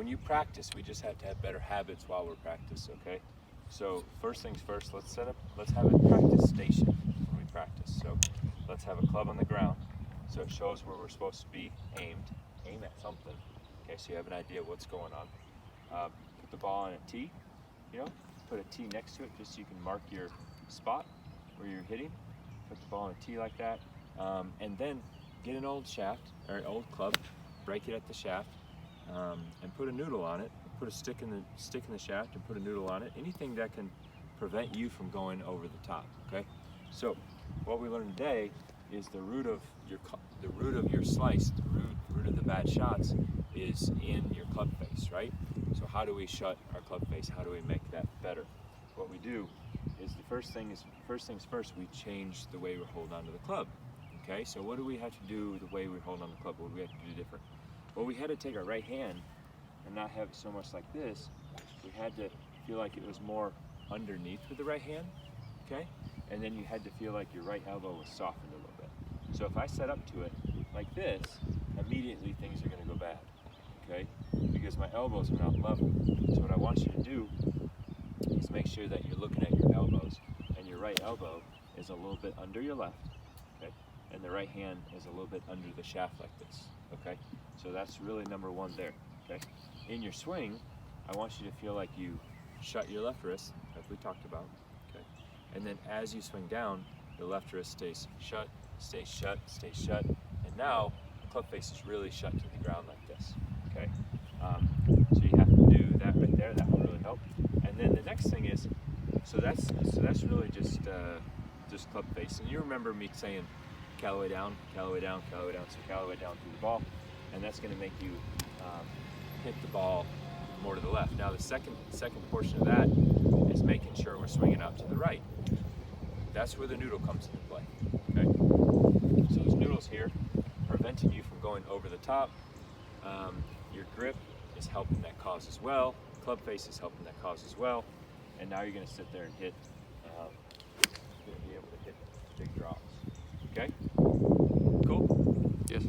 when you practice, we just have to have better habits while we're practicing, okay? So first things first, let's have a practice station when we practice. So let's have a club on the ground so it shows where we're supposed to be aimed. Aim at something, okay, so you have an idea of what's going on. Put the ball on a tee, put a tee next to it just so you can mark your spot where you're hitting. Put the ball on a tee like that, and then get an old shaft or an old club, break it at the shaft, and put a noodle on it. Put a stick in the shaft and put a noodle on it. Anything that can prevent you from going over the top. Okay. So what we learned today is the root of your slice, the root of the bad shots is in your club face, right? So how do we shut our club face? How do we make that better? What we do is first things first, we change the way we're holding onto the club. Okay, so what do we have to do the way we hold on the club? What do we have to do different? Well, we had to take our right hand and not have it so much like this. We had to feel like it was more underneath with the right hand, okay? And then you had to feel like your right elbow was softened a little bit. So if I set up to it like this, immediately things are gonna go bad, okay? Because my elbows are not level. So what I want you to do is make sure that you're looking at your elbows, and your right elbow is a little bit under your left, okay? And the right hand is a little bit under the shaft like this, okay? So that's really number one there, okay? In your swing, I want you to feel like you shut your left wrist, as we talked about, okay? And then as you swing down, the left wrist stays shut, stays shut, stays shut, and now the club face is really shut to the ground like this, okay? So you have to do that right there. That will really help. And then the next thing is, so that's really just club face. And you remember me saying Callaway down, Callaway down, Callaway down, so Callaway down through the ball, and that's going to make you hit the ball more to the left. Now the second portion of that is making sure we're swinging out to the right. That's where the noodle comes into play. Okay, so this noodle's here, preventing you from going over the top. Your grip is helping that cause as well. Club face is helping that cause as well. And now you're going to sit there and hit. You're going to be able to hit big drops. Okay. Cool. Yes.